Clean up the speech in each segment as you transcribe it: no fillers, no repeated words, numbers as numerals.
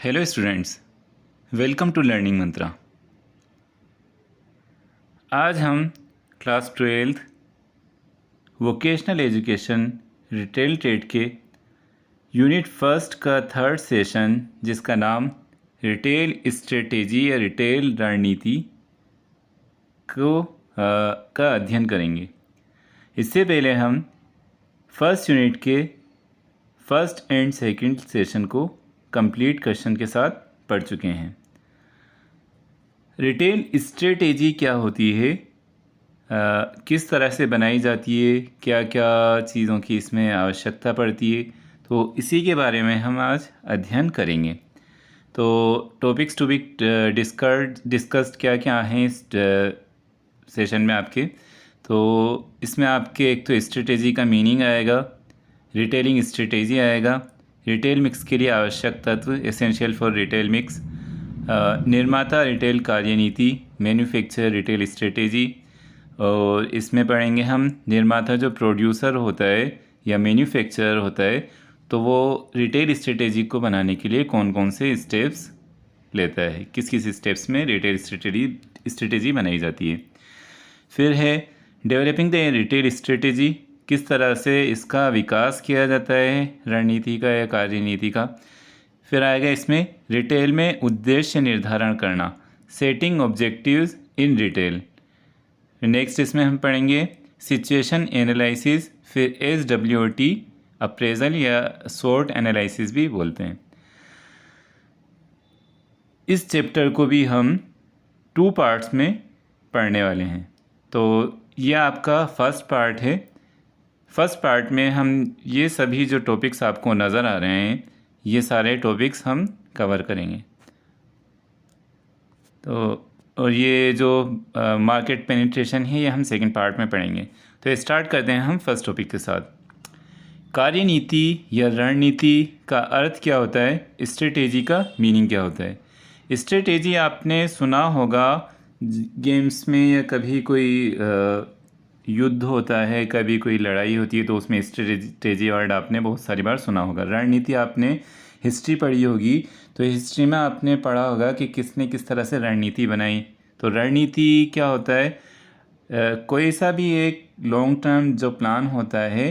Hello students, welcome to learning Mantra. आज हम class 12th vocational education retail trade के unit first का third session, जिसका नाम रिटेल स्ट्रेटेजी या रिटेल रणनीति का अध्ययन करेंगे। इससे पहले हम फर्स्ट यूनिट के फर्स्ट एंड सेकंड सेशन को कंप्लीट क्वेश्चन के साथ पढ़ चुके हैं। रिटेल स्ट्रेटेजी क्या होती है, किस तरह से बनाई जाती है, क्या क्या चीज़ों की इसमें आवश्यकता पड़ती है, तो इसी के बारे में हम आज अध्ययन करेंगे। तो टॉपिक्स टू बी डिस्कस्ड क्या क्या हैं इस सेशन में आपके। तो इसमें आपके एक तो स्ट्रेटेजी का मीनिंग आएगा, रिटेलिंग स्ट्रेटेजी आएगा, रिटेल मिक्स के लिए आवश्यक तत्व एसेंशियल फॉर रिटेल मिक्स, निर्माता रिटेल कार्यनीति मैन्युफैक्चर रिटेल स्ट्रेटेजी, और इसमें पढ़ेंगे हम निर्माता जो प्रोड्यूसर होता है या मैन्युफैक्चरर होता है, तो वो रिटेल स्ट्रेटेजी को बनाने के लिए कौन कौन से स्टेप्स लेता है, किस किस स्टेप्स में रिटेल स्ट्रेटेजी बनाई जाती है। फिर है डेवलपिंग द रिटेल स्ट्रेटेजी, किस तरह से इसका विकास किया जाता है रणनीति का या कार्यनीति का। फिर आएगा इसमें रिटेल में उद्देश्य निर्धारण करना, setting objectives in retail. Next इसमें हम पढ़ेंगे सिचुएशन एनालिसिस, फिर SWOT अप्रेजल या SWOT एनालिसिस भी बोलते हैं। इस चैप्टर को भी हम 2 पार्ट्स में पढ़ने वाले हैं। तो यह आपका फर्स्ट पार्ट है। फर्स्ट पार्ट में हम ये सभी जो टॉपिक्स आपको नज़र आ रहे हैं, ये सारे टॉपिक्स हम कवर करेंगे। तो और ये जो मार्केट पेनिट्रेशन है, ये हम सेकंड पार्ट में पढ़ेंगे। तो स्टार्ट करते हैं हम फर्स्ट टॉपिक के साथ। कार्यनीति या रणनीति का अर्थ क्या होता है, स्ट्रेटेजी का मीनिंग क्या होता है। स्ट्रेटेजी आपने सुना होगा गेम्स में, या कभी कोई युद्ध होता है, कभी कोई लड़ाई होती है, तो उसमें स्ट्रेटेजी वर्ड आपने बहुत सारी बार सुना होगा। रणनीति आपने हिस्ट्री पढ़ी होगी, तो हिस्ट्री में आपने पढ़ा होगा कि किसने किस तरह से रणनीति बनाई। तो रणनीति क्या होता है, कोई सा भी एक लॉन्ग टर्म जो प्लान होता है,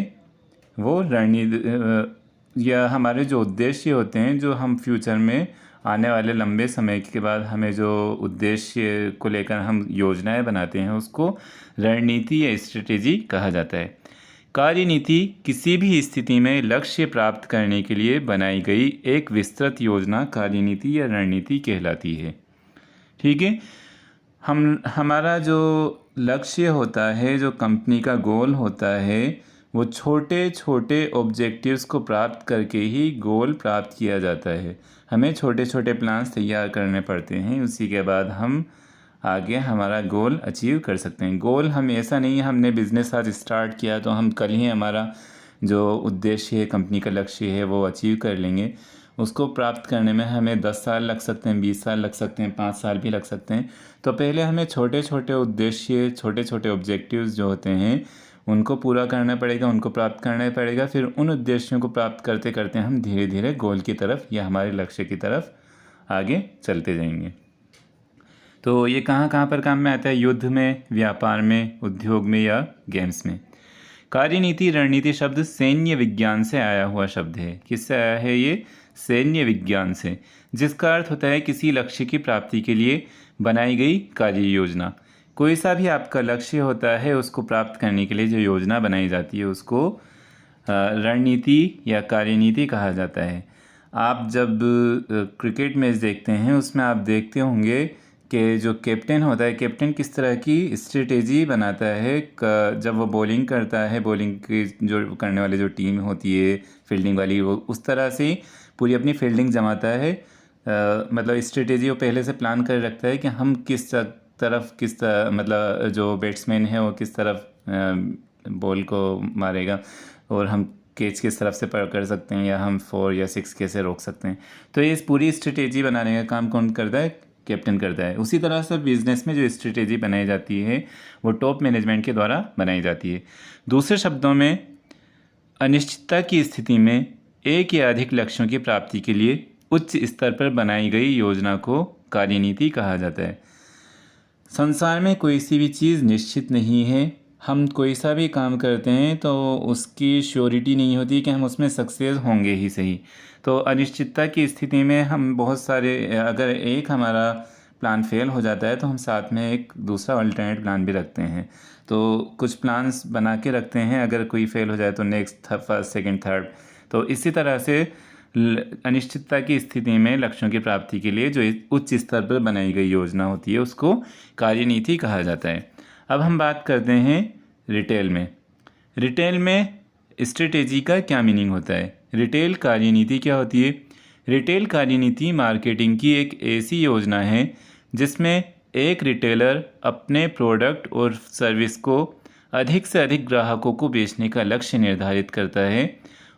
वो रणनीति या हमारे जो उद्देश्य होते हैं, जो हम फ्यूचर में आने वाले लंबे समय के बाद हमें जो उद्देश्य को लेकर हम योजनाएं बनाते हैं, उसको रणनीति या स्ट्रेटेजी कहा जाता है। कार्यनीति किसी भी स्थिति में लक्ष्य प्राप्त करने के लिए बनाई गई एक विस्तृत योजना कार्यनीति या रणनीति कहलाती है। ठीक है, हमारा जो लक्ष्य होता है, जो कंपनी का गोल होता है, वो छोटे छोटे ऑब्जेक्टिव्स को प्राप्त करके ही गोल प्राप्त किया जाता है। हमें छोटे छोटे प्लान्स तैयार करने पड़ते हैं, उसी के बाद हम आगे हमारा गोल अचीव कर सकते हैं। गोल हम ऐसा नहीं है हमने बिज़नेस आज स्टार्ट किया तो हम कल ही हमारा जो उद्देश्य है, कंपनी का लक्ष्य है, वो अचीव कर लेंगे। उसको प्राप्त करने में हमें 10 साल लग सकते हैं, 20 साल लग सकते हैं, 5 साल भी लग सकते हैं। तो पहले हमें छोटे छोटे उद्देश्य, छोटे छोटे ऑब्जेक्टिव्स जो होते हैं, उनको पूरा करना पड़ेगा, उनको प्राप्त करना पड़ेगा। फिर उन उद्देश्यों को प्राप्त करते करते हम धीरे धीरे गोल की तरफ या हमारे लक्ष्य की तरफ आगे चलते जाएंगे। तो ये कहाँ कहाँ पर काम में आता है, युद्ध में, व्यापार में, उद्योग में या गेम्स में। कार्यनीति रणनीति शब्द सैन्य विज्ञान से आया हुआ शब्द है। किससे आया है ये, सैन्य विज्ञान से, जिसका अर्थ होता है किसी लक्ष्य की प्राप्ति के लिए बनाई गई कार्य योजना। कोई सा भी आपका लक्ष्य होता है, उसको प्राप्त करने के लिए जो योजना बनाई जाती है, उसको रणनीति या कार्यनीति कहा जाता है। आप जब क्रिकेट मैच देखते हैं, उसमें आप देखते होंगे कि जो कैप्टन होता है, कैप्टन किस तरह की स्ट्रेटेजी बनाता है जब वो बॉलिंग करता है। बॉलिंग की जो करने वाली जो टीम होती है, फील्डिंग वाली, वो उस तरह से पूरी अपनी फील्डिंग जमाता है। मतलब स्ट्रेटेजी वो पहले से प्लान कर रखता है कि हम किस तरफ मतलब जो बैट्समैन है वो किस तरफ बॉल को मारेगा, और हम कैच किस तरफ से पकड़ सकते हैं, या हम 4 या 6 कैसे रोक सकते हैं। तो ये पूरी स्ट्रेटेजी बनाने का काम कौन करता है, कैप्टन करता है। उसी तरह से बिजनेस में जो स्ट्रेटेजी बनाई जाती है, वो टॉप मैनेजमेंट के द्वारा बनाई जाती है। दूसरे शब्दों में, अनिश्चितता की स्थिति में एक या अधिक लक्ष्यों की प्राप्ति के लिए उच्च स्तर पर बनाई गई योजना को कार्यनीति कहा जाता है। संसार में कोई सी भी चीज़ निश्चित नहीं है। हम कोई सा भी काम करते हैं तो उसकी श्योरिटी नहीं होती कि हम उसमें सक्सेस होंगे ही सही। तो अनिश्चितता की स्थिति में हम बहुत सारे, अगर एक हमारा प्लान फेल हो जाता है तो हम साथ में एक दूसरा अल्टरनेट प्लान भी रखते हैं। तो कुछ प्लान्स बना के रखते हैं, अगर कोई फेल हो जाए तो नेक्स्ट, फर्स्ट, सेकंड, थर्ड। तो इसी तरह से अनिश्चितता की स्थिति में लक्ष्यों की प्राप्ति के लिए जो उच्च स्तर पर बनाई गई योजना होती है उसको कार्यनीति कहा जाता है। अब हम बात करते हैं रिटेल में। रिटेल में स्ट्रेटेजी का क्या मीनिंग होता है? रिटेल कार्यनीति क्या होती है? रिटेल कार्यनीति मार्केटिंग की एक ऐसी योजना है जिसमें एक रिटेलर अपने प्रोडक्ट और सर्विस को अधिक से अधिक ग्राहकों को बेचने का लक्ष्य निर्धारित करता है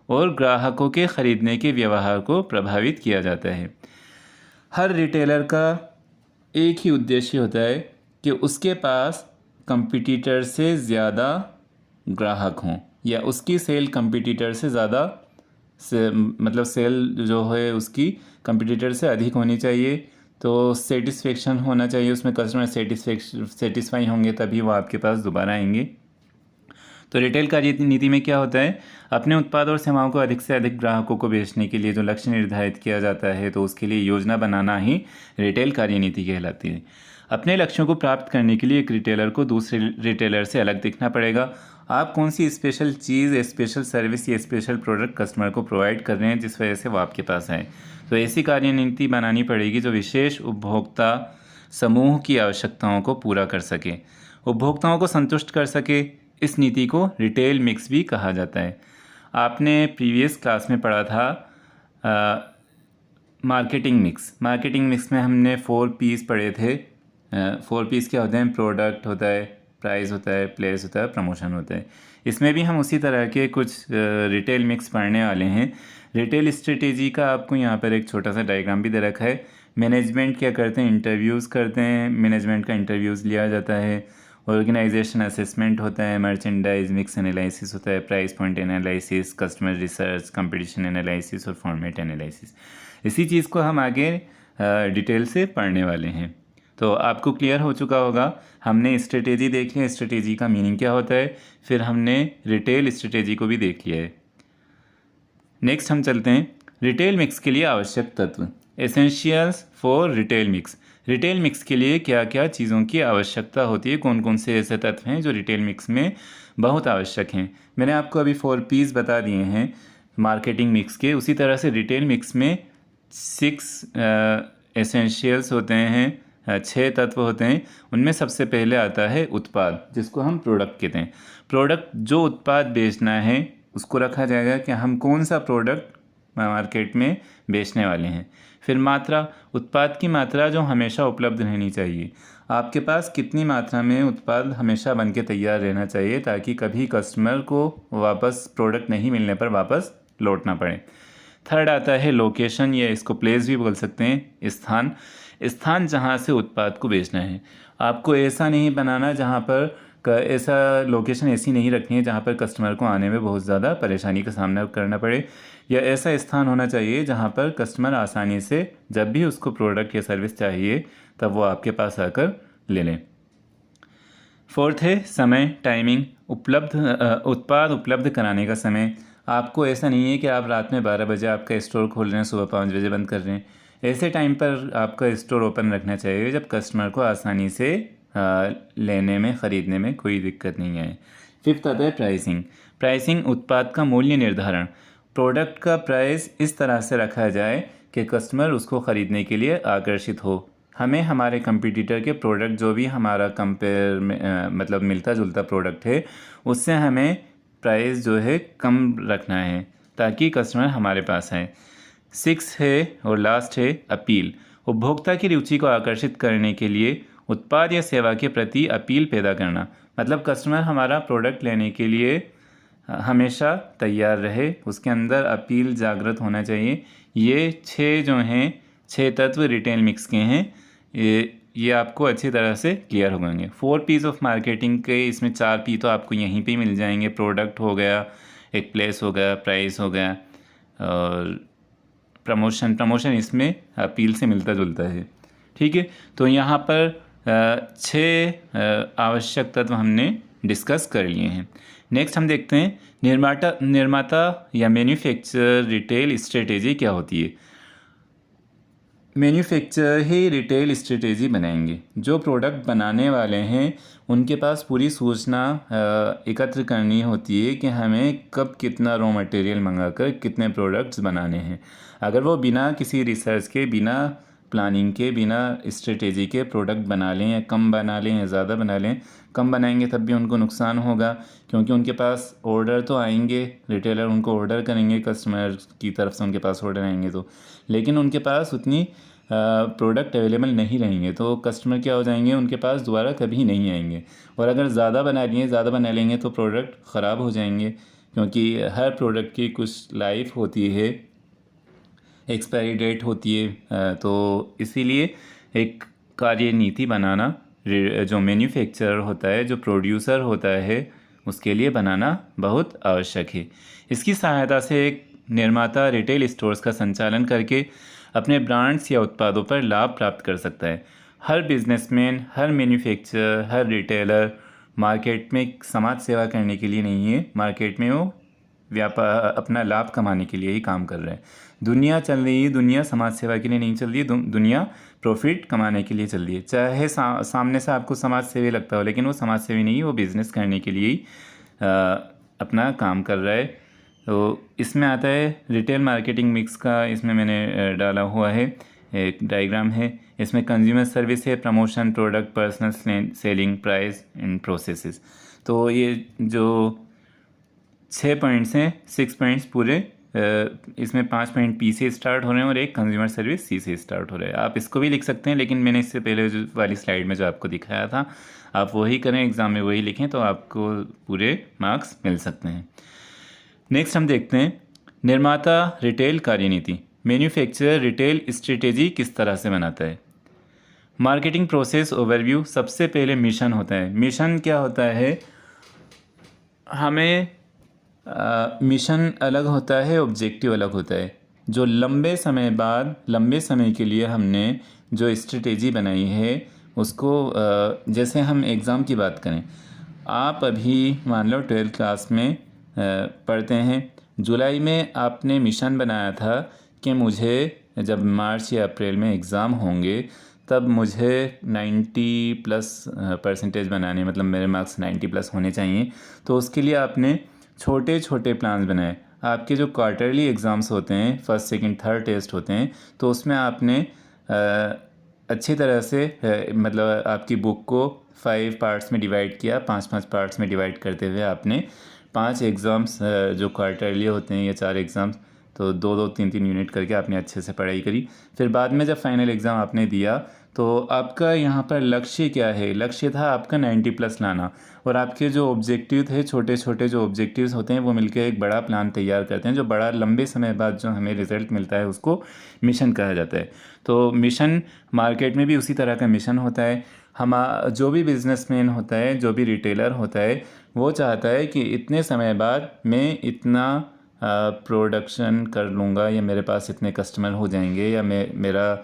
और ग्राहकों के ख़रीदने के व्यवहार को प्रभावित किया जाता है। हर रिटेलर का एक ही उद्देश्य होता है कि उसके पास कंपटीटर से ज़्यादा ग्राहक हों या उसकी सेल कंपटीटर से ज़्यादा मतलब सेल जो है उसकी कंपटीटर से अधिक होनी चाहिए। तो सेटिस्फेक्शन होना चाहिए उसमें, कस्टमर सेटिस्फाई होंगे तभी वो आपके पास दोबारा आएंगे। तो रिटेल कार्यनीति में क्या होता है? अपने उत्पाद और सेवाओं को अधिक से अधिक ग्राहकों को बेचने के लिए जो लक्ष्य निर्धारित किया जाता है तो उसके लिए योजना बनाना ही रिटेल कार्यनीति कहलाती है। अपने लक्ष्यों को प्राप्त करने के लिए एक रिटेलर को दूसरे रिटेलर से अलग दिखना पड़ेगा। आप कौन सी स्पेशल चीज़, स्पेशल सर्विस या स्पेशल प्रोडक्ट कस्टमर को प्रोवाइड कर रहे हैं जिस वजह से वो आपके पास आए। तो ऐसी कार्यनीति बनानी पड़ेगी जो विशेष उपभोक्ता समूह की आवश्यकताओं को पूरा कर सके, उपभोक्ताओं को संतुष्ट कर सके। इस नीति को रिटेल मिक्स भी कहा जाता है। आपने प्रीवियस क्लास में पढ़ा था मार्केटिंग मिक्स। मार्केटिंग मिक्स में हमने 4 पीस पढ़े थे। 4 पीस क्या होते हैं? प्रोडक्ट होता है, प्राइस होता है, प्लेस होता है, प्रमोशन होता है। इसमें भी हम उसी तरह के कुछ रिटेल मिक्स पढ़ने वाले हैं। रिटेल स्ट्रेटेजी का आपको यहाँ पर एक छोटा सा डायग्राम भी दे रखा है। मैनेजमेंट क्या करते हैं? इंटरव्यूज़ करते हैं, मैनेजमेंट का इंटरव्यूज़ लिया जाता है। ऑर्गेनाइजेशन असेसमेंट होता है, मर्चेंडाइज मिक्स एनालिसिस होता है, price point analysis, customer research, competition analysis और फॉर्मेट एनालिसिस। इसी चीज़ को हम आगे डिटेल से पढ़ने वाले हैं। तो आपको क्लियर हो चुका होगा। हमने स्ट्रेटेजी देख लिया, स्ट्रेटेजी का मीनिंग क्या होता है, फिर हमने रिटेल स्ट्रेटेजी को भी देख लिया है। नेक्स्ट हम चलते हैं रिटेल मिक्स के लिए आवश्यक तत्व, essentials for retail mix. Retail mix के लिए क्या क्या चीज़ों की आवश्यकता होती है, कौन कौन से ऐसे तत्व हैं जो रिटेल मिक्स में बहुत आवश्यक हैं। मैंने आपको अभी 4 पीस बता दिए हैं मार्केटिंग मिक्स के। उसी तरह से रिटेल मिक्स में 6 एसेंशियल्स होते हैं, 6 तत्व होते हैं। उनमें सबसे पहले आता है उत्पाद, जिसको हम प्रोडक्ट कहते हैं। प्रोडक्ट, जो उत्पाद बेचना है उसको रखा जाएगा कि हम कौन सा प्रोडक्ट मार्केट में बेचने वाले हैं। फिर मात्रा, उत्पाद की मात्रा जो हमेशा उपलब्ध रहनी चाहिए। आपके पास कितनी मात्रा में उत्पाद हमेशा बन के तैयार रहना चाहिए ताकि कभी कस्टमर को वापस प्रोडक्ट नहीं मिलने पर वापस लौटना पड़े। थर्ड आता है लोकेशन, या इसको प्लेस भी बोल सकते हैं, स्थान। स्थान जहाँ से उत्पाद को बेचना है। आपको ऐसा नहीं बनाना जहाँ पर ऐसा लोकेशन ऐसी नहीं रखनी है जहाँ पर कस्टमर को आने में बहुत ज़्यादा परेशानी का सामना करना पड़े, या ऐसा स्थान होना चाहिए जहाँ पर कस्टमर आसानी से जब भी उसको प्रोडक्ट या सर्विस चाहिए तब वो आपके पास आकर ले लें। फोर्थ है समय, टाइमिंग। उत्पाद उपलब्ध कराने का समय। आपको ऐसा नहीं है कि आप रात में 12 बजे आपका स्टोर खोल रहे हैं, सुबह 5 बजे बंद कर रहे हैं। ऐसे टाइम पर आपका स्टोर ओपन रखना चाहिए जब कस्टमर को आसानी से लेने में, ख़रीदने में कोई दिक्कत नहीं आए। फिफ्थ आता है प्राइसिंग। प्राइसिंग, उत्पाद का मूल्य निर्धारण। प्रोडक्ट का प्राइस इस तरह से रखा जाए कि कस्टमर उसको ख़रीदने के लिए आकर्षित हो। हमें हमारे कंपटीटर के प्रोडक्ट, जो भी हमारा कंपेयर में मतलब मिलता जुलता प्रोडक्ट है, उससे हमें प्राइस जो है कम रखना है ताकि कस्टमर हमारे पास आए। 6 है और लास्ट है अपील। उपभोक्ता की रुचि को आकर्षित करने के लिए उत्पाद या सेवा के प्रति अपील पैदा करना। मतलब कस्टमर हमारा प्रोडक्ट लेने के लिए हमेशा तैयार रहे, उसके अंदर अपील जागृत होना चाहिए। ये 6 जो हैं, 6 तत्व रिटेल मिक्स के हैं। ये आपको अच्छी तरह से क्लियर हो जाएंगे। 4 पीस ऑफ मार्केटिंग के इसमें 4 पी तो आपको यहीं पे मिल जाएंगे। प्रोडक्ट हो गया, एक प्लेस हो गया, प्राइस हो गया और प्रमोशन इसमें अपील से मिलता जुलता है। ठीक है, तो यहाँ पर 6 आवश्यक तत्व हमने डिस्कस कर लिए हैं। नेक्स्ट हम देखते हैं निर्माता या मैन्युफैक्चरर रिटेल स्ट्रेटेजी क्या होती है। मैन्युफैक्चरर ही रिटेल स्ट्रेटेजी बनाएंगे। जो प्रोडक्ट बनाने वाले हैं उनके पास पूरी सूचना एकत्र करनी होती है कि हमें कब कितना रॉ मटेरियल मंगाकर कितने प्रोडक्ट्स बनाने हैं। अगर वो बिना किसी रिसर्च के, बिना प्लानिंग के, बिना स्ट्रेटेजी के प्रोडक्ट बना लें या कम बना लें या ज़्यादा बना लें, कम बनाएंगे तब भी उनको नुकसान होगा, क्योंकि उनके पास ऑर्डर तो आएंगे, रिटेलर उनको ऑर्डर करेंगे, कस्टमर की तरफ से उनके पास ऑर्डर आएंगे तो, लेकिन उनके पास उतनी प्रोडक्ट अवेलेबल नहीं रहेंगे तो कस्टमर क्या हो जाएंगे, उनके पास दोबारा कभी नहीं आएंगे। और अगर ज़्यादा बना लेंगे तो प्रोडक्ट ख़राब हो जाएंगे, क्योंकि हर प्रोडक्ट की कुछ लाइफ होती है, एक्सपायरी डेट होती है। तो इसीलिए एक कार्यनीति बनाना जो मैन्युफैक्चरर होता है, जो प्रोड्यूसर होता है, उसके लिए बनाना बहुत आवश्यक है। इसकी सहायता से एक निर्माता रिटेल स्टोर्स का संचालन करके अपने ब्रांड्स या उत्पादों पर लाभ प्राप्त कर सकता है। हर बिजनेसमैन, हर मैन्युफैक्चरर, हर रिटेलर मार्केट में समाज सेवा करने के लिए नहीं है, मार्केट में वो व्यापार अपना लाभ कमाने के लिए ही काम कर रहे हैं। दुनिया चल रही है, दुनिया समाज सेवा के लिए नहीं चल रही है, दुनिया प्रॉफिट कमाने के लिए चल रही है। चाहे सामने से आपको समाज सेवी लगता हो, लेकिन वो समाज सेवी नहीं है, वो बिज़नेस करने के लिए ही अपना काम कर रहा है। तो इसमें आता है रिटेल मार्केटिंग मिक्स का, इसमें मैंने डाला हुआ है, एक डायग्राम है। इसमें कंज्यूमर सर्विस है, promotion, product, personal selling, price and processes. तो ये जो 6 पॉइंट्स हैं, 6 पॉइंट्स पूरे, इसमें 5 पॉइंट पी से स्टार्ट हो रहे हैं और एक कंज्यूमर सर्विस सी से स्टार्ट हो रहा है। आप इसको भी लिख सकते हैं, लेकिन मैंने इससे पहले जो वाली स्लाइड में जो आपको दिखाया था, आप वही करें, एग्ज़ाम में वही लिखें तो आपको पूरे मार्क्स मिल सकते हैं। नेक्स्ट हम देखते हैं निर्माता रिटेल कार्यनीति। मैन्युफैक्चरर रिटेल स्ट्रेटेजी किस तरह से बनाता है। Marketing process overview. सबसे पहले मिशन होता है। मिशन क्या होता है, हमें मिशन अलग होता है, ऑब्जेक्टिव अलग होता है। जो लंबे समय के लिए हमने जो स्ट्रेटेजी बनाई है उसको, जैसे हम एग्ज़ाम की बात करें, आप अभी मान लो 12th क्लास में पढ़ते हैं। जुलाई में आपने मिशन बनाया था कि मुझे जब मार्च या अप्रैल में एग्ज़ाम होंगे तब मुझे 90+ % बनाने, मतलब मेरे मार्क्स 90+ होने चाहिए। तो उसके लिए आपने छोटे छोटे प्लान्स बनाए। आपके जो क्वार्टरली एग्ज़ाम्स होते हैं, फर्स्ट, सेकंड, थर्ड टेस्ट होते हैं, तो उसमें आपने अच्छी तरह से मतलब आपकी बुक को 5 पार्ट्स में डिवाइड किया, 5-5 पार्ट्स में डिवाइड करते हुए आपने 5 एग्ज़ाम्स जो क्वार्टरली होते हैं या 4 एग्ज़ाम्स, तो 2-2, 3-3 यूनिट करके आपने अच्छे से पढ़ाई करी। फिर बाद में जब फाइनल एग्ज़ाम आपने दिया तो आपका यहाँ पर लक्ष्य क्या है, लक्ष्य था आपका 90+ लाना, और आपके जो ऑब्जेक्टिव थे, छोटे छोटे जो ऑब्जेक्टिव्स होते हैं, वो मिलकर एक बड़ा प्लान तैयार करते हैं, जो बड़ा लंबे समय बाद जो हमें रिज़ल्ट मिलता है उसको मिशन कहा जाता है। तो मिशन मार्केट में भी उसी तरह का मिशन होता है। जो भी बिजनेसमैन होता है, जो भी रिटेलर होता है, वो चाहता है कि इतने समय बाद मैं इतना प्रोडक्शन कर लूँगा, या मेरे पास इतने कस्टमर हो जाएंगे, या मेरा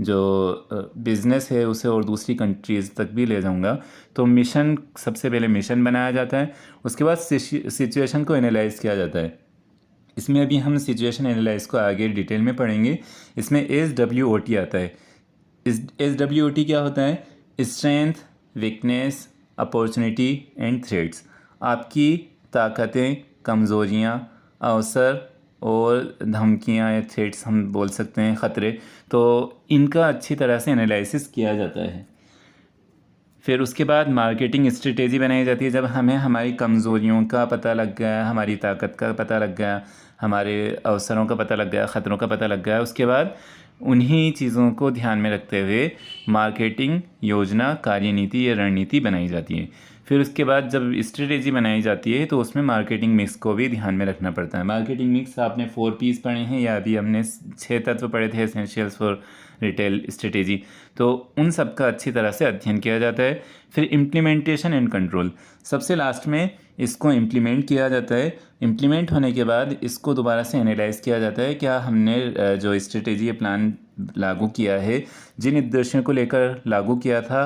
जो बिज़नेस है उसे और दूसरी कंट्रीज़ तक भी ले जाऊंगा। तो मिशन, सबसे पहले मिशन बनाया जाता है, उसके बाद सिचुएशन को एनालाइज़ किया जाता है। इसमें अभी हम सिचुएशन एनालाइज को आगे डिटेल में पढ़ेंगे। इसमें SWOT आता है। SWOT क्या होता है, strength, weakness, opportunity and threats. आपकी ताकतें, कमज़ोरियाँ, अवसर और धमकियाँ या थ्रेट्स हम बोल सकते हैं, ख़तरे। तो इनका अच्छी तरह से एनालिसिस किया जाता है। फिर उसके बाद मार्केटिंग स्ट्रेटेजी बनाई जाती है। जब हमें हमारी कमज़ोरियों का पता लग गया, हमारी ताकत का पता लग गया, हमारे अवसरों का पता लग गया, ख़तरों का पता लग गया, उसके बाद उन्हीं चीज़ों को ध्यान में रखते हुए मार्केटिंग योजना, कार्यनीति या रणनीति बनाई जाती है। फिर उसके बाद जब स्ट्रेटेजी बनाई जाती है तो उसमें मार्केटिंग मिक्स को भी ध्यान में रखना पड़ता है। मार्केटिंग मिक्स आपने 4 Ps पढ़े हैं या अभी हमने 6 तत्व पढ़े थे एसेंशियल्स फॉर रिटेल स्ट्रेटेजी, तो उन सब का अच्छी तरह से अध्ययन किया जाता है। फिर इम्प्लीमेंटेशन एंड कंट्रोल, सबसे लास्ट में इसको इम्प्लीमेंट किया जाता है। इम्प्लीमेंट होने के बाद इसको दोबारा से एनालाइज किया जाता है, क्या हमने जो स्ट्रेटेजी प्लान लागू किया है, जिन उद्देश्यों को लेकर लागू किया था,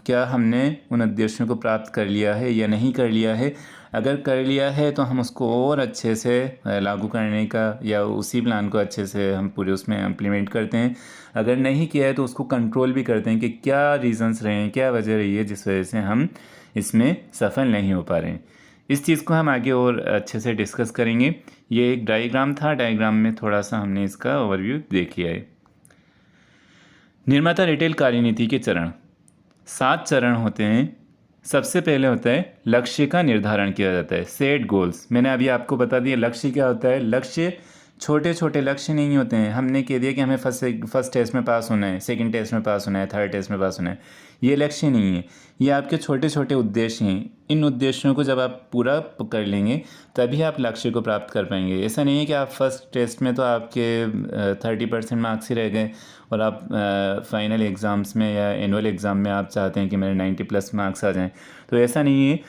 क्या हमने उन उद्देश्यों को प्राप्त कर लिया है या नहीं कर लिया है। अगर कर लिया है तो हम उसको और अच्छे से लागू करने का या उसी प्लान को अच्छे से हम पूरे उसमें इम्प्लीमेंट करते हैं। अगर नहीं किया है तो उसको कंट्रोल भी करते हैं कि क्या रीज़न्स रहे हैं, क्या वजह रही है जिस वजह से हम इसमें सफल नहीं हो पा रहे हैं। इस चीज़ को हम आगे और अच्छे से डिस्कस करेंगे। ये एक डायग्राम था, डायग्राम में थोड़ा सा हमने इसका ओवरव्यू देख लिया है। निर्माता रिटेल कार्यनीति के चरण, 7 चरण होते हैं। सबसे पहले होता है लक्ष्य का निर्धारण किया जाता है, सेट गोल्स। मैंने अभी आपको बता दिया लक्ष्य क्या होता है। लक्ष्य छोटे छोटे लक्ष्य नहीं होते हैं। हमने कह दिया कि हमें फर्स्ट टेस्ट में पास होना है, सेकंड टेस्ट में पास होना है, थर्ड टेस्ट में पास होना है, ये लक्ष्य नहीं है। ये आपके छोटे छोटे उद्देश्य हैं। इन उद्देश्यों को जब आप पूरा कर लेंगे तभी आप लक्ष्य को प्राप्त कर पाएंगे। ऐसा नहीं है कि आप फर्स्ट टेस्ट में तो आपके 30% मार्क्स ही रह गए और आप फाइनल एग्ज़ाम्स में या एनुअल एग्ज़ाम में आप चाहते हैं कि मेरे 90+ मार्क्स आ जाएं। तो ऐसा नहीं है।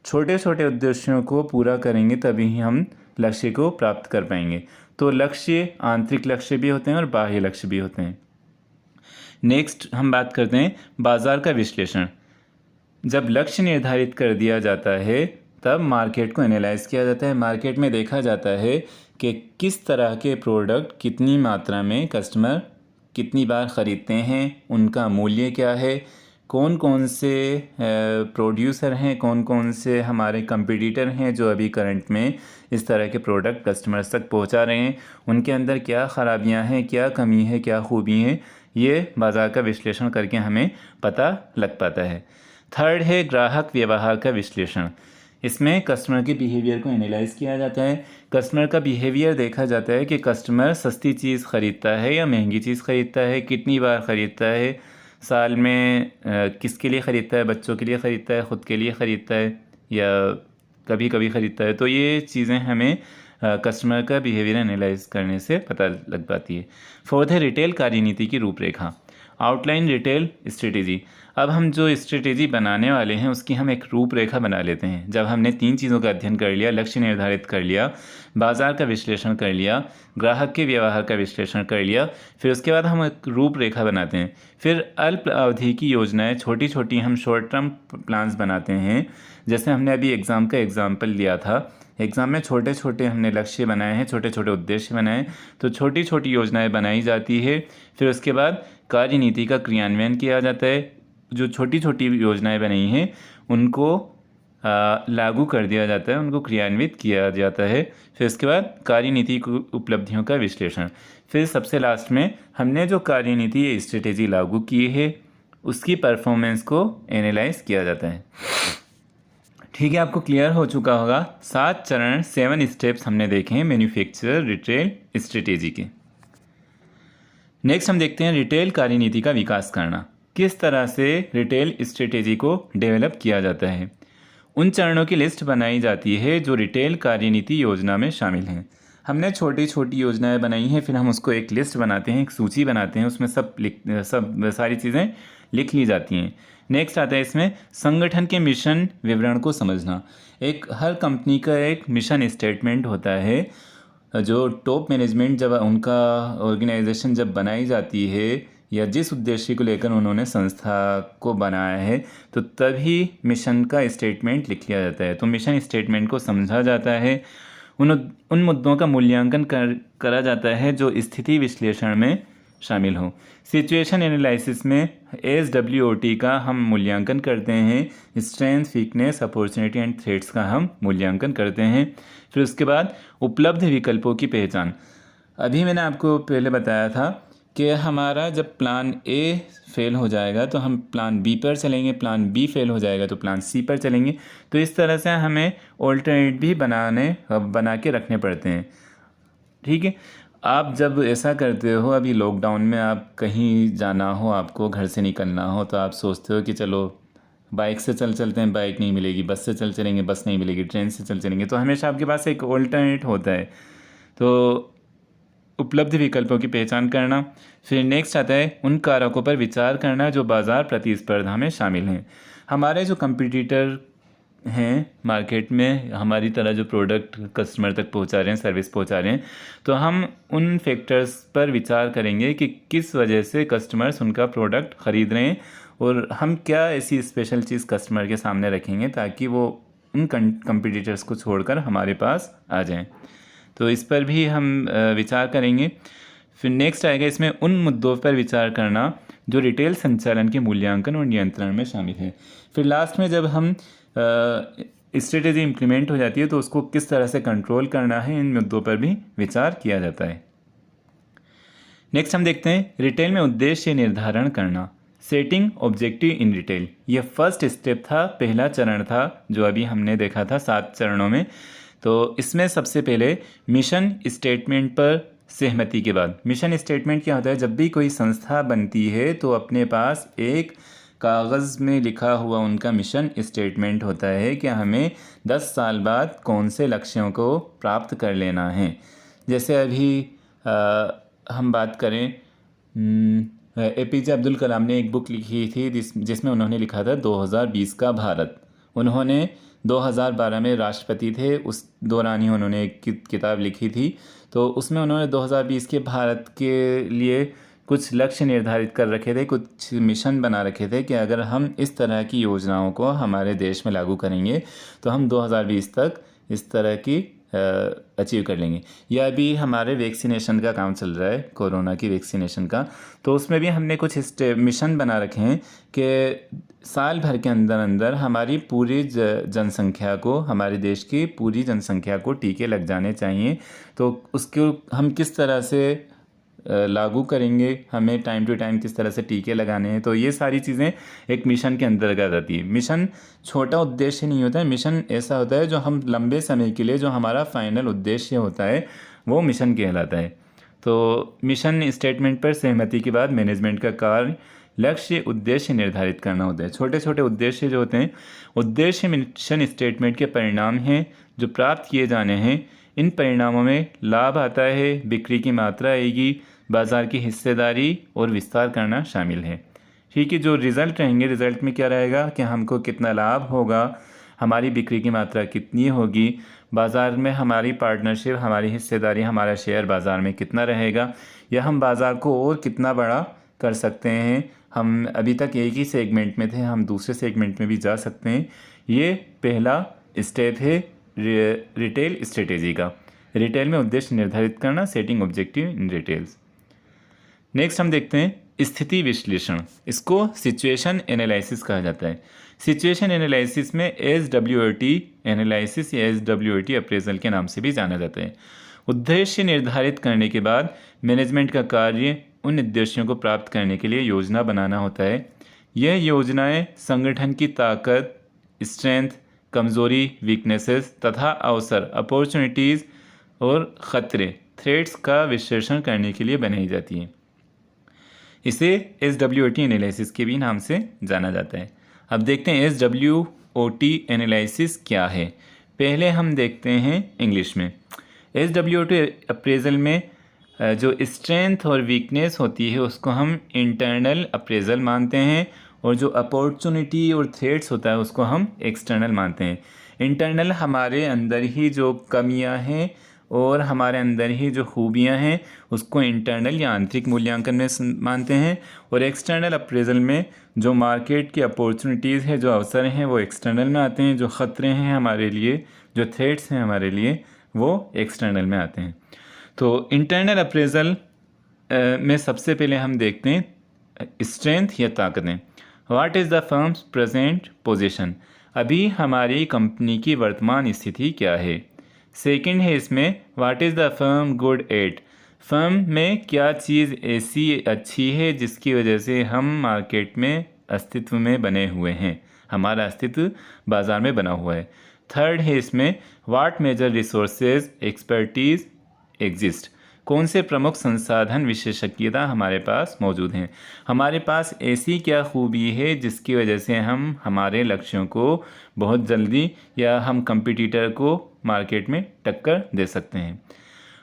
छोटे छोटे उद्देश्यों को पूरा करेंगे तभी हम लक्ष्य को प्राप्त कर पाएंगे। तो लक्ष्य आंतरिक लक्ष्य भी होते हैं और बाह्य लक्ष्य भी होते हैं। नेक्स्ट हम बात करते हैं बाजार का विश्लेषण। जब लक्ष्य निर्धारित कर दिया जाता है तब मार्केट को एनालाइज किया जाता है। मार्केट में देखा जाता है कि किस तरह के प्रोडक्ट कितनी मात्रा में कस्टमर कितनी बार ख़रीदते हैं, उनका मूल्य क्या है, कौन कौन से प्रोड्यूसर हैं, कौन कौन से हमारे कंपटीटर हैं जो अभी करंट में इस तरह के प्रोडक्ट कस्टमर्स तक पहुंचा रहे हैं, उनके अंदर क्या ख़राबियां हैं, क्या कमी है, क्या खूबी है, ये बाज़ार का विश्लेषण करके हमें पता लग पाता है। थर्ड है ग्राहक व्यवहार का विश्लेषण। इसमें कस्टमर के बिहेवियर को एनालाइज किया जाता है। कस्टमर का बिहेवियर देखा जाता है कि कस्टमर सस्ती चीज़ ख़रीदता है या महंगी चीज़ ख़रीदता है, कितनी बार ख़रीदता है, साल में किसके लिए ख़रीदता है, बच्चों के लिए ख़रीदता है, ख़ुद के लिए ख़रीदता है या कभी कभी ख़रीदता है। तो ये चीज़ें हमें कस्टमर का बिहेवियर एनालाइज करने से पता लग पाती है। फोर्थ है रिटेल कार्यनीति की रूपरेखा, आउटलाइन रिटेल स्ट्रेटेजी। अब हम जो स्ट्रेटेजी बनाने वाले हैं उसकी हम एक रूपरेखा बना लेते हैं। जब हमने 3 चीज़ों का अध्ययन कर लिया, लक्ष्य निर्धारित कर लिया, बाज़ार का विश्लेषण कर लिया, ग्राहक के व्यवहार का विश्लेषण कर लिया, फिर उसके बाद हम एक रूपरेखा बनाते हैं। फिर अल्प अवधि की योजनाएं, छोटी छोटी हम शॉर्ट टर्म प्लान्स बनाते हैं। जैसे हमने अभी एग्ज़ाम का एग्ज़ाम्पल लिया था, एग्ज़ाम में छोटे छोटे हमने लक्ष्य बनाए हैं, छोटे छोटे उद्देश्य बनाए, तो छोटी छोटी योजनाएं बनाई जाती है। फिर उसके बाद कार्यनीति का क्रियान्वयन किया जाता है। जो छोटी छोटी योजनाएं बनाई हैं उनको लागू कर दिया जाता है, उनको क्रियान्वित किया जाता है। फिर उसके बाद कार्यनीति की उपलब्धियों का विश्लेषण। फिर सबसे लास्ट में हमने जो कार्यनीति या स्ट्रेटेजी लागू की है उसकी परफॉर्मेंस को एनालाइज किया जाता है। ठीक है, आपको क्लियर हो चुका होगा। 7 चरण, 7 स्टेप्स हमने देखे हैं मैन्युफैक्चरर रिटेल स्ट्रेटेजी के। नेक्स्ट हम देखते हैं रिटेल कार्यनीति का विकास करना, किस तरह से रिटेल स्ट्रेटेजी को डेवलप किया जाता है। उन चरणों की लिस्ट बनाई जाती है जो रिटेल कार्यनीति योजना में शामिल हैं। हमने छोटी छोटी योजनाएं बनाई हैं, फिर हम उसको एक लिस्ट बनाते हैं, एक सूची बनाते हैं, उसमें सब सारी चीज़ें लिख ली जाती हैं। नेक्स्ट आता है इसमें संगठन के मिशन विवरण को समझना। एक हर कंपनी का एक मिशन स्टेटमेंट होता है। जो टॉप मैनेजमेंट जब उनका ऑर्गेनाइजेशन जब बनाई जाती है या जिस उद्देश्य को लेकर उन्होंने संस्था को बनाया है तो तभी मिशन का स्टेटमेंट लिख लिया जाता है। तो मिशन स्टेटमेंट को समझा जाता है, उन मुद्दों का मूल्यांकन करा जाता है जो स्थिति विश्लेषण में शामिल हो। सिचुएशन एनालिसिस में SWOT का हम मूल्यांकन करते हैं। Strength, weakness, opportunity and threats का हम मूल्यांकन करते हैं। फिर उसके बाद उपलब्ध विकल्पों की पहचान। अभी मैंने आपको पहले बताया था कि हमारा जब प्लान A फेल हो जाएगा तो हम प्लान B पर चलेंगे, प्लान B फेल हो जाएगा तो प्लान C पर चलेंगे। तो इस तरह से हमें ऑल्टरनेट भी बना के रखने पड़ते हैं। ठीक है, आप जब ऐसा करते हो, अभी लॉकडाउन में आप कहीं जाना हो, आपको घर से निकलना हो, तो आप सोचते हो कि चलो बाइक से चलते हैं, बाइक नहीं मिलेगी, बस से चलेंगे, बस नहीं मिलेगी, ट्रेन से चलेंगे। तो हमेशा आपके पास एक ऑल्टरनेट होता है। तो उपलब्ध विकल्पों की पहचान करना। फिर नेक्स्ट आता है उन कारकों पर विचार करना जो बाज़ार प्रतिस्पर्धा में शामिल हैं। हमारे जो कंपटीटर हैं मार्केट में, हमारी तरह जो प्रोडक्ट कस्टमर तक पहुंचा रहे हैं, सर्विस पहुंचा रहे हैं, तो हम उन फैक्टर्स पर विचार करेंगे कि किस वजह से कस्टमर्स उनका प्रोडक्ट ख़रीद रहे हैं और हम क्या ऐसी स्पेशल चीज़ कस्टमर के सामने रखेंगे ताकि वो उन कंपटीटर्स को छोड़कर हमारे पास आ जाएं। तो इस पर भी हम विचार करेंगे। फिर नेक्स्ट आएगा इसमें उन मुद्दों पर विचार करना जो रिटेल संचालन के मूल्यांकन और नियंत्रण में शामिल है। फिर लास्ट में जब हम स्ट्रेटेजी इम्प्लीमेंट हो जाती है तो उसको किस तरह से कंट्रोल करना है, इन मुद्दों पर भी विचार किया जाता है। नेक्स्ट हम देखते हैं रिटेल में उद्देश्य निर्धारण करना, सेटिंग ऑब्जेक्टिव इन रिटेल। ये फर्स्ट स्टेप था, पहला चरण था जो अभी हमने देखा था 7 चरणों में। तो इसमें सबसे पहले मिशन स्टेटमेंट पर सहमति के बाद, मिशन स्टेटमेंट क्या होता है, जब भी कोई संस्था बनती है तो अपने पास एक कागज़ में लिखा हुआ उनका मिशन स्टेटमेंट होता है कि हमें 10 साल बाद कौन से लक्ष्यों को प्राप्त कर लेना है। जैसे अभी हम बात करें, APJ अब्दुल कलाम ने एक बुक लिखी थी जिसमें उन्होंने लिखा था 2020 का भारत। उन्होंने 2012 में राष्ट्रपति थे, उस दौरान ही उन्होंने एक किताब लिखी थी। तो उसमें उन्होंने 2020 के भारत के लिए कुछ लक्ष्य निर्धारित कर रखे थे, कुछ मिशन बना रखे थे कि अगर हम इस तरह की योजनाओं को हमारे देश में लागू करेंगे तो हम 2020 तक इस तरह की अचीव कर लेंगे। या अभी हमारे वैक्सीनेशन का काम चल रहा है, कोरोना की वैक्सीनेशन का, तो उसमें भी हमने कुछ मिशन बना रखे हैं कि साल भर के अंदर अंदर हमारी पूरी जनसंख्या को, हमारे देश की पूरी जनसंख्या को टीके लग जाने चाहिए। तो उसको हम किस तरह से लागू करेंगे, हमें टाइम टू टाइम किस तरह से टीके लगाने हैं, तो ये सारी चीज़ें एक मिशन के अंतर्गत आती है। मिशन छोटा उद्देश्य नहीं होता है, मिशन ऐसा होता है जो हम लंबे समय के लिए, जो हमारा फाइनल उद्देश्य होता है वो मिशन कहलाता है। तो मिशन स्टेटमेंट पर सहमति के बाद मैनेजमेंट का कार्य लक्ष्य उद्देश्य निर्धारित करना होता है। छोटे छोटे उद्देश्य जो होते हैं, उद्देश्य मिशन स्टेटमेंट के परिणाम हैं जो प्राप्त किए जाने हैं। इन परिणामों में लाभ आता है, बिक्री की मात्रा आएगी, बाज़ार की हिस्सेदारी और विस्तार करना शामिल है। ठीक है, जो रिज़ल्ट रहेंगे, रिज़ल्ट में क्या रहेगा कि हमको कितना लाभ होगा, हमारी बिक्री की मात्रा कितनी होगी, बाज़ार में हमारी पार्टनरशिप, हमारी हिस्सेदारी, हमारा शेयर बाज़ार में कितना रहेगा, या हम बाज़ार को और कितना बड़ा कर सकते हैं। हम अभी तक एक ही सेगमेंट में थे, हम दूसरे सेगमेंट में भी जा सकते हैं। ये पहला स्टेप है रिटेल स्ट्रेटेजी का, रिटेल में उद्देश्य निर्धारित करना, सेटिंग ऑब्जेक्टिव इन रिटेल्स। नेक्स्ट हम देखते हैं स्थिति विश्लेषण, इसको सिचुएशन एनालिसिस कहा जाता है। सिचुएशन एनालिसिस में SWOT एनालिसिस या SWOT अप्रेजल के नाम से भी जाना जाता है। उद्देश्य निर्धारित करने के बाद मैनेजमेंट का कार्य उन उद्देश्यों को प्राप्त करने के लिए योजना बनाना होता है। यह योजनाएं संगठन की ताकत, स्ट्रेंथ, कमज़ोरी, वीकनेसेस तथा अवसर, अपॉर्चुनिटीज़ और ख़तरे, थ्रेट्स का विश्लेषण करने के लिए बनाई जाती हैं। इसे SWOT एनालिसिस के भी नाम से जाना जाता है। अब देखते हैं SWOT एनालिसिस क्या है। पहले हम देखते हैं इंग्लिश में। SWOT अप्रेजल में जो स्ट्रेंथ और वीकनेस होती है उसको हम इंटरनल अप्रेजल मानते हैं, और जो अपॉर्चुनिटी और थ्रेट्स होता है उसको हम एक्सटर्नल मानते हैं। इंटरनल हमारे अंदर ही जो कमियां हैं और हमारे अंदर ही जो खूबियां हैं उसको इंटरनल या आंतरिक मूल्यांकन में मानते हैं, और एक्सटर्नल अप्रेजल में जो मार्केट की अपॉर्चुनिटीज़ है, जो अवसर हैं, वो एक्सटर्नल में आते हैं। जो ख़तरे हैं हमारे लिए, जो थ्रेट्स हैं हमारे लिए, वो एक्सटर्नल में आते हैं। तो इंटरनल अप्रेजल में सबसे पहले हम देखते हैं स्ट्रेंथ या ताकतें। What is the firms present position, अभी हमारी कंपनी की वर्तमान स्थिति क्या है। सेकंड है इसमें what is the firm good at, firm में क्या चीज़ ऐसी अच्छी है जिसकी वजह से हम मार्केट में अस्तित्व में बने हुए हैं, हमारा अस्तित्व बाज़ार में बना हुआ है। थर्ड है इसमें what major resources expertise exist, कौन से प्रमुख संसाधन विशेषज्ञता हमारे पास मौजूद हैं। हमारे पास ऐसी क्या खूबी है जिसकी वजह से हम हमारे लक्ष्यों को बहुत जल्दी या हम कंपटीटर को मार्केट में टक्कर दे सकते हैं।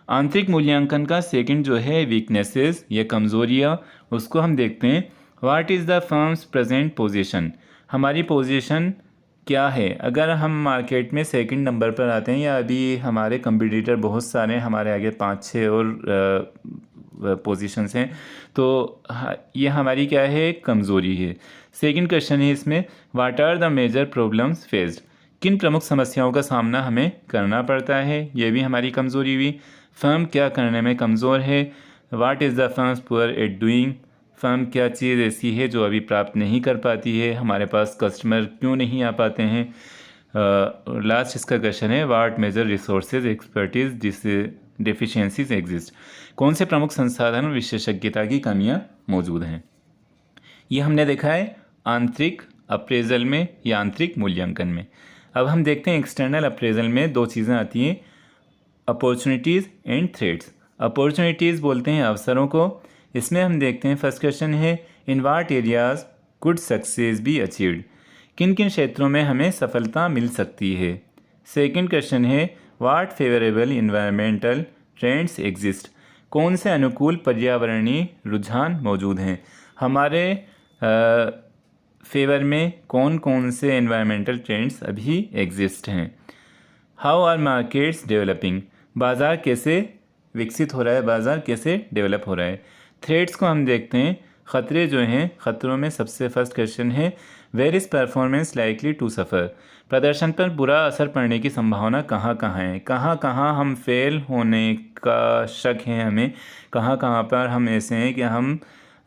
आंतरिक मूल्यांकन का सेकंड जो है वीकनेसेस या कमज़ोरियाँ, उसको हम देखते हैं। What is the firms present position, हमारी पोजीशन क्या है। अगर हम मार्केट में सेकंड नंबर पर आते हैं या अभी हमारे कंपटीटर बहुत सारे हैं, हमारे आगे 5-6 और पोजीशंस हैं, तो ये हमारी क्या है, कमज़ोरी है। सेकंड क्वेश्चन है इसमें, what are the major problems faced, किन प्रमुख समस्याओं का सामना हमें करना पड़ता है, ये भी हमारी कमज़ोरी हुई। फर्म क्या करने में कमज़ोर है। What is the firms poor at doing, firm क्या चीज़ ऐसी है जो अभी प्राप्त नहीं कर पाती है, हमारे पास कस्टमर क्यों नहीं आ पाते हैं। लास्ट इसका क्वेश्चन है, what major resources expertise deficiencies exist, कौन से प्रमुख संसाधन और विशेषज्ञता की कमियां मौजूद हैं। ये हमने देखा है आंतरिक अप्रेजल में या आंतरिक मूल्यांकन में। अब हम देखते हैं एक्सटर्नल अप्रेजल में दो चीज़ें आती हैं, अपॉर्चुनिटीज़ एंड थ्रेट्स। अपॉर्चुनिटीज़ बोलते हैं अवसरों को। इसमें हम देखते हैं फर्स्ट क्वेश्चन है, in what areas could success be achieved, किन किन क्षेत्रों में हमें सफलता मिल सकती है। सेकंड क्वेश्चन है, वाट फेवरेबल इन्वायरमेंटल ट्रेंड्स एग्जिस्ट, कौन से अनुकूल पर्यावरणीय रुझान मौजूद हैं, हमारे फेवर में कौन कौन से एनवायरमेंटल ट्रेंड्स अभी एग्जिस्ट हैं। हाउ आर मार्केट्स डेवलपिंग, बाज़ार कैसे विकसित हो रहा है, बाज़ार कैसे डेवलप हो रहा है। थ्रेट्स को हम देखते हैं, ख़तरे जो हैं, ख़तरों में सबसे फर्स्ट क्वेश्चन है, where is performance likely to suffer, प्रदर्शन पर बुरा असर पड़ने की संभावना कहाँ कहाँ है, कहाँ कहाँ हम फेल होने का शक है हमें, कहाँ कहाँ पर हम ऐसे हैं कि हम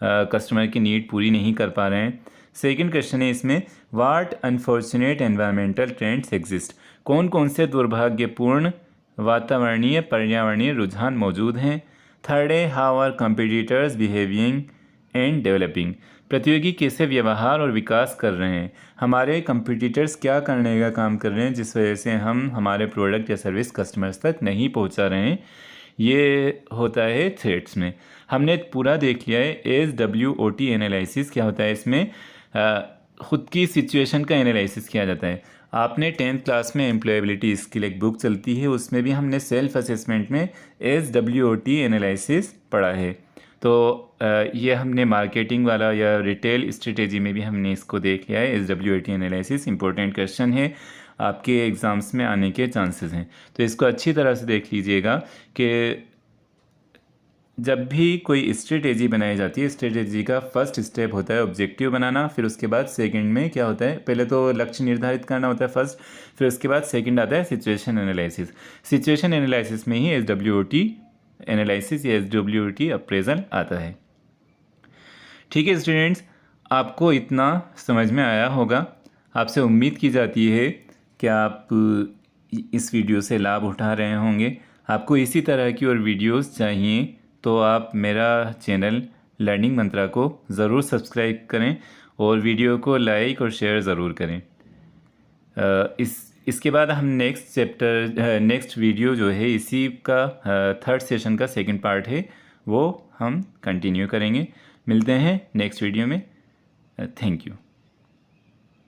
कस्टमर की नीड पूरी नहीं कर पा रहे हैं। सेकंड क्वेश्चन है इसमें, वाट अनफॉर्चुनेट एनवायरमेंटल ट्रेंड्स एग्जिस्ट, कौन कौन से दुर्भाग्यपूर्ण वातावरणीय पर्यावरणीय रुझान मौजूद हैं। थर्ड है, how are competitors behaving and developing, प्रतियोगी कैसे व्यवहार और विकास कर रहे हैं, हमारे कंपटीटर्स क्या करने का काम कर रहे हैं जिस वजह से हम हमारे प्रोडक्ट या सर्विस कस्टमर्स तक नहीं पहुंचा रहे हैं। ये होता है थ्रेट्स में। हमने पूरा देख लिया है SWOT एनालिसिस क्या होता है। इसमें ख़ुद की सिचुएशन का एनालिसिस किया जाता है। आपने 10th क्लास में एम्प्लॉयबिलिटी स्किल एक बुक चलती है, उसमें भी हमने सेल्फ असेसमेंट में SWOT एनालिसिस पढ़ा है। तो ये हमने मार्केटिंग वाला या रिटेल स्ट्रेटेजी में भी हमने इसको देख लिया है। SWOT एनालिसिस इंपॉर्टेंट क्वेश्चन है, आपके एग्ज़ाम्स में आने के चांसेस हैं, तो इसको अच्छी तरह से देख लीजिएगा कि जब भी कोई स्ट्रेटेजी बनाई जाती है, स्ट्रेटेजी का फर्स्ट स्टेप होता है ऑब्जेक्टिव बनाना, फिर उसके बाद सेकंड में क्या होता है, पहले तो लक्ष्य निर्धारित करना होता है फर्स्ट, फिर उसके बाद सेकंड आता है सिचुएशन एनालिसिस। सिचुएशन एनालिसिस में ही SWOT एनालिसिस या SWOT अप्रेजल आता है। ठीक है स्टूडेंट्स, आपको इतना समझ में आया होगा। आपसे उम्मीद की जाती है कि आप इस वीडियो से लाभ उठा रहे होंगे। आपको इसी तरह की और वीडियोस चाहिए तो आप मेरा चैनल लर्निंग मंत्रा को ज़रूर सब्सक्राइब करें और वीडियो को लाइक और शेयर ज़रूर करें। इसके बाद हम नेक्स्ट वीडियो जो है इसी का थर्ड सेशन का सेकंड पार्ट है, वो हम कंटिन्यू करेंगे। मिलते हैं नेक्स्ट वीडियो में। Thank you.